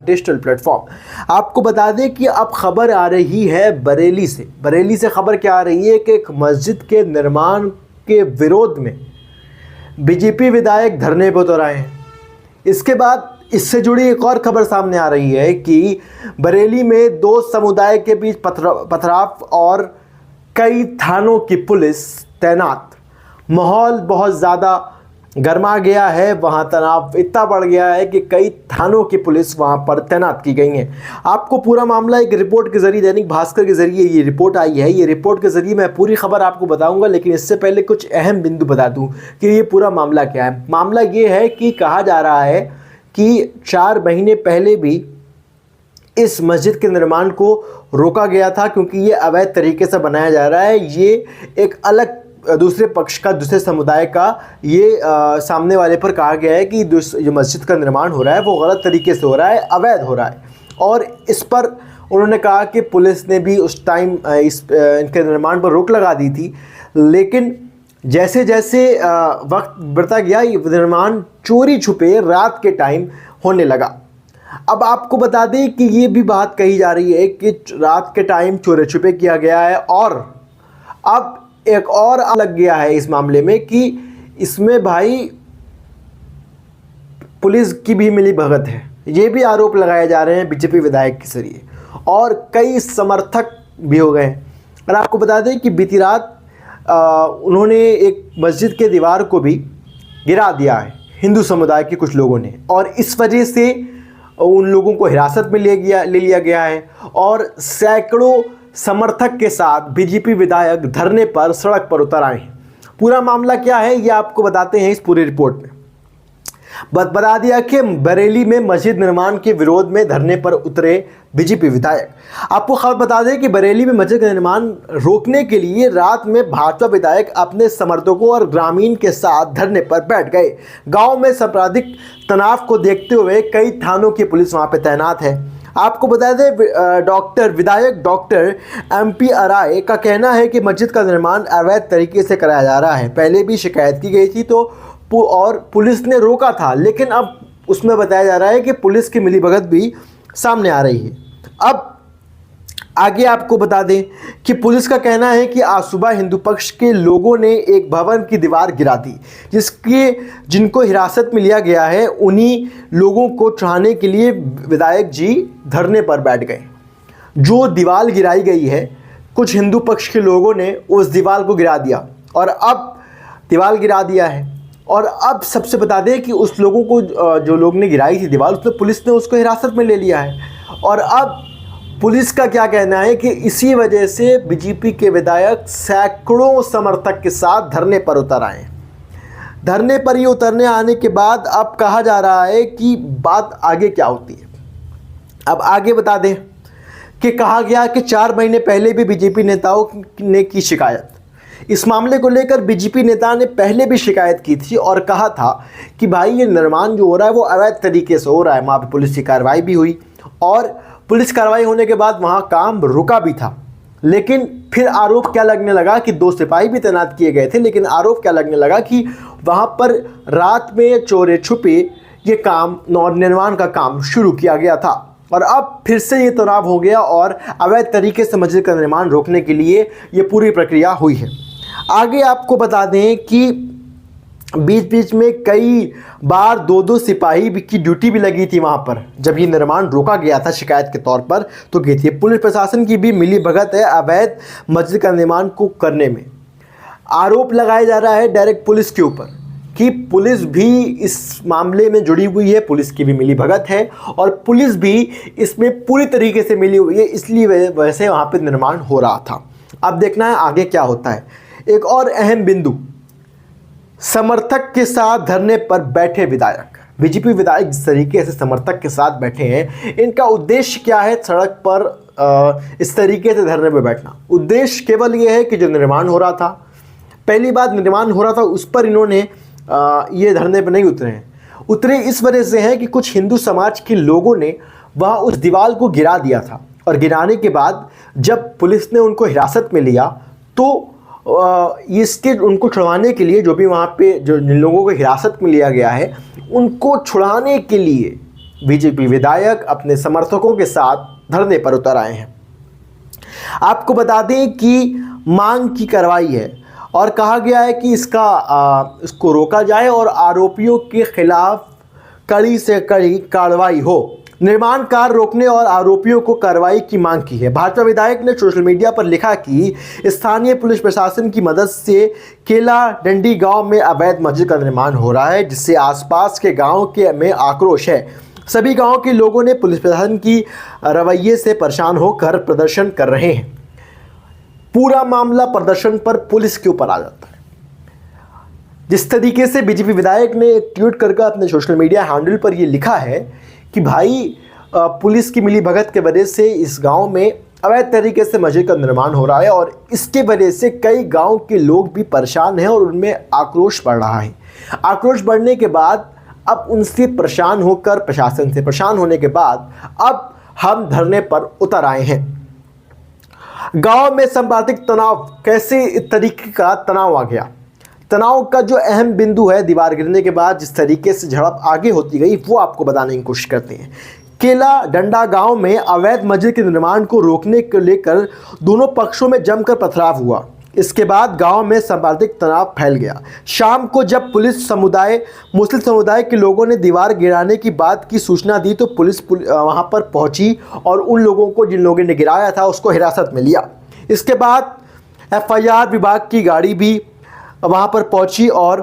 Digital platform. आपको बता दें कि अब खबर आ रही है बरेली से खबर क्या आ रही है कि एक मस्जिद के निर्माण के विरोध में बीजेपी विधायक धरने पर उतर आए हैं। इसके बाद इससे जुड़ी एक और खबर सामने आ रही है कि बरेली में दो समुदाय के बीच पथराव और कई थानों की पुलिस तैनात। माहौल बहुत ज़्यादा गर्मा गया है, वहाँ तनाव इतना बढ़ गया है कि कई थानों की पुलिस वहाँ पर तैनात की गई है। आपको पूरा मामला एक रिपोर्ट के ज़रिए, दैनिक भास्कर के ज़रिए ये रिपोर्ट आई है। ये रिपोर्ट के ज़रिए मैं पूरी खबर आपको बताऊंगा, लेकिन इससे पहले कुछ अहम बिंदु बता दूं कि ये पूरा मामला क्या है। मामला ये है कि कहा जा रहा है कि 4 महीने पहले भी इस मस्जिद के निर्माण को रोका गया था, क्योंकि ये अवैध तरीके से बनाया जा रहा है। ये एक अलग दूसरे पक्ष का, दूसरे समुदाय का ये सामने वाले पर कहा गया है कि जो मस्जिद का निर्माण हो रहा है वो गलत तरीके से हो रहा है, अवैध हो रहा है। और इस पर उन्होंने कहा कि पुलिस ने भी उस टाइम इनके निर्माण पर रोक लगा दी थी, लेकिन जैसे जैसे वक्त बढ़ता गया ये निर्माण चोरी छुपे रात के टाइम होने लगा। अब आपको बता दें कि ये भी बात कही जा रही है कि रात के टाइम चोरी छुपे किया गया है, और अब एक और लग गया है इस मामले में कि इसमें भाई पुलिस की भी मिली भगत है। ये भी आरोप लगाए जा रहे हैं बीजेपी विधायक के जरिए, और कई समर्थक भी हो गए। और आपको बता दें कि बीती रात उन्होंने एक मस्जिद के दीवार को भी गिरा दिया है हिंदू समुदाय के कुछ लोगों ने, और इस वजह से उन लोगों को हिरासत में ले लिया गया है। और सैकड़ों समर्थक के साथ बीजेपी विधायक धरने पर, सड़क पर उतर आए हैं। पूरा मामला क्या है ये आपको बताते हैं इस पूरी रिपोर्ट में। बता दिया कि बरेली में मस्जिद निर्माण के विरोध में धरने पर उतरे बीजेपी विधायक। आपको खबर बता दें कि बरेली में मस्जिद का निर्माण रोकने के लिए रात में भाजपा विधायक अपने समर्थकों और ग्रामीण के साथ धरने पर बैठ गए। गांव में आपराधिक तनाव को देखते हुए कई थानों की पुलिस वहां पर तैनात है। आपको बता दें विधायक डॉक्टर MP अराय का कहना है कि मस्जिद का निर्माण अवैध तरीके से कराया जा रहा है। पहले भी शिकायत की गई थी और पुलिस ने रोका था, लेकिन अब उसमें बताया जा रहा है कि पुलिस की मिलीभगत भी सामने आ रही है। अब आगे आपको बता दें कि पुलिस का कहना है कि आज सुबह हिंदू पक्ष के लोगों ने एक भवन की दीवार गिरा दी, जिनको हिरासत में लिया गया है। उन्हीं लोगों को चढ़ाने के लिए विधायक जी धरने पर बैठ गए। जो दीवार गिराई गई है, कुछ हिंदू पक्ष के लोगों ने उस दीवार को गिरा दिया, और अब दीवार गिरा दिया है। और अब सबसे बता दें कि उस लोगों को, जो लोग ने गिराई थी दीवार, उसमें पुलिस ने उसको हिरासत में ले लिया है। और अब पुलिस का क्या कहना है कि इसी वजह से बीजेपी के विधायक सैकड़ों समर्थक के साथ धरने पर उतर आए। धरने पर ये उतरने आने के बाद अब कहा जा रहा है कि बात आगे क्या होती है। अब आगे बता दें कि कहा गया कि 4 महीने पहले भी बीजेपी नेताओं ने की शिकायत। इस मामले को लेकर बीजेपी नेता ने पहले भी शिकायत की थी और कहा था कि भाई ये निर्माण जो हो रहा है वो अवैध तरीके से हो रहा है। वहाँ पर पुलिस की कार्रवाई भी हुई, और पुलिस कार्रवाई होने के बाद वहाँ काम रुका भी था। लेकिन फिर आरोप क्या लगने लगा कि 2 सिपाही भी तैनात किए गए थे, लेकिन आरोप क्या लगने लगा कि वहाँ पर रात में चोरी छुपे ये काम, निर्माण का काम शुरू किया गया था। और अब फिर से ये तनाव हो गया और अवैध तरीके से मस्जिद का निर्माण रोकने के लिए ये पूरी प्रक्रिया हुई है। आगे आपको बता दें कि बीच बीच में कई बार 2-2 सिपाही की ड्यूटी भी लगी थी वहाँ पर, जब ये निर्माण रोका गया था शिकायत के तौर पर तो की थी। पुलिस प्रशासन की भी मिली भगत है अवैध मस्जिद का निर्माण को करने में। आरोप लगाया जा रहा है डायरेक्ट पुलिस के ऊपर कि पुलिस भी इस मामले में जुड़ी हुई है, पुलिस की भी मिली भगत है, और पुलिस भी इसमें पूरी तरीके से मिली हुई है, इसलिए वैसे वहाँ पर निर्माण हो रहा था। अब देखना है आगे क्या होता है। एक और अहम बिंदु, समर्थक के साथ धरने पर बैठे विधायक। बीजेपी विधायक जिस तरीके से समर्थक के साथ बैठे हैं, इनका उद्देश्य क्या है सड़क पर इस तरीके से धरने पर बैठना? उद्देश्य केवल ये है कि जो निर्माण हो रहा था, पहली बात निर्माण हो रहा था, उस पर इन्होंने ये धरने पर नहीं उतरे इस वजह से है कि कुछ हिंदू समाज के लोगों ने वहाँ उस दीवार को गिरा दिया था, और गिराने के बाद जब पुलिस ने उनको हिरासत में लिया तो उनको छुड़वाने के लिए, जो भी वहाँ पे जो जिन लोगों को हिरासत में लिया गया है, उनको छुड़ाने के लिए बीजेपी विधायक अपने समर्थकों के साथ धरने पर उतर आए हैं। आपको बता दें कि मांग की कार्रवाई है और कहा गया है कि इसको रोका जाए और आरोपियों के खिलाफ कड़ी से कड़ी कार्रवाई हो। निर्माण कार्य रोकने और आरोपियों को कार्रवाई की मांग की है। भाजपा विधायक ने सोशल मीडिया पर लिखा कि स्थानीय पुलिस प्रशासन की मदद से केला डंडी गांव में अवैध मस्जिद का निर्माण हो रहा है, जिससे आसपास के गांव में आक्रोश है। सभी गांव के लोगों ने पुलिस प्रशासन की रवैये से परेशान होकर प्रदर्शन कर रहे हैं। पूरा मामला प्रदर्शन पर पुलिस के ऊपर आ जाता है। जिस तरीके से बीजेपी विधायक ने एक ट्वीट करके अपने सोशल मीडिया हैंडल पर यह लिखा है कि भाई पुलिस की मिलीभगत के वजह से इस गांव में अवैध तरीके से मस्जिद का निर्माण हो रहा है और इसके वजह से कई गांव के लोग भी परेशान हैं और उनमें आक्रोश बढ़ रहा है। आक्रोश बढ़ने के बाद अब उनसे परेशान होकर, प्रशासन से परेशान होने के बाद अब हम धरने पर उतर आए हैं। गांव में सांप्रदायिक तनाव, कैसे इस तरीके का तनाव आ गया? तनाव का जो अहम बिंदु है, दीवार गिरने के बाद जिस तरीके से झड़प आगे होती गई, वो आपको बताने की कोशिश करते हैं। केला डंडा गांव में अवैध मस्जिद के निर्माण को रोकने को लेकर दोनों पक्षों में जमकर पथराव हुआ। इसके बाद गांव में सांप्रदायिक तनाव फैल गया। शाम को जब मुस्लिम समुदाय के लोगों ने दीवार गिराने की बात की सूचना दी तो पुलिस वहां पर पहुंची और उन लोगों को, जिन लोगों ने गिराया था, उसको हिरासत में लिया। इसके बाद FIR विभाग की गाड़ी भी वहां पर पहुंची और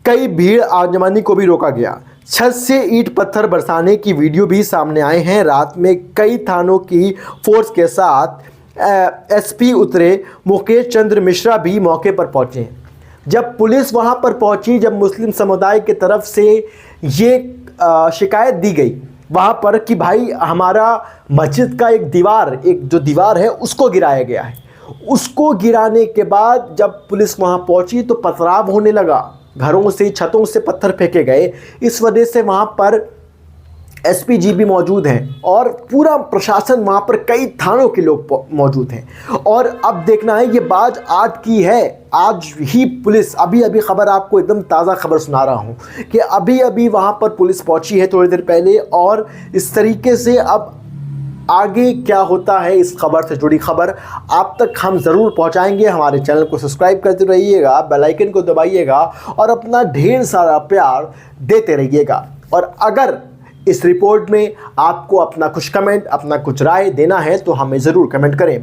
कई भीड़ आजमानी को भी रोका गया। छत से ईंट पत्थर बरसाने की वीडियो भी सामने आए हैं। रात में कई थानों की फोर्स के साथ SP उतरे। मुकेश चंद्र मिश्रा भी मौके पर पहुंचे। जब पुलिस वहां पर पहुंची, जब मुस्लिम समुदाय की तरफ से ये शिकायत दी गई वहां पर कि भाई हमारा मस्जिद का एक जो दीवार है उसको गिराया गया है, उसको गिराने के बाद जब पुलिस वहां पहुंची तो पथराव होने लगा। घरों से, छतों से पत्थर फेंके गए। इस वजह से वहां पर SP जी भी मौजूद हैं और पूरा प्रशासन, वहां पर कई थानों के लोग मौजूद हैं। और अब देखना है, ये बात आज की है। आज ही पुलिस, अभी खबर, आपको एकदम ताज़ा खबर सुना रहा हूं कि अभी वहां पर पुलिस पहुंची है थोड़ी देर पहले। और इस तरीके से अब आगे क्या होता है, इस खबर से जुड़ी खबर आप तक हम ज़रूर पहुंचाएंगे। हमारे चैनल को सब्सक्राइब करते रहिएगा, बेल आइकन को दबाइएगा और अपना ढेर सारा प्यार देते रहिएगा। और अगर इस रिपोर्ट में आपको अपना कुछ कमेंट, अपना कुछ राय देना है तो हमें ज़रूर कमेंट करें।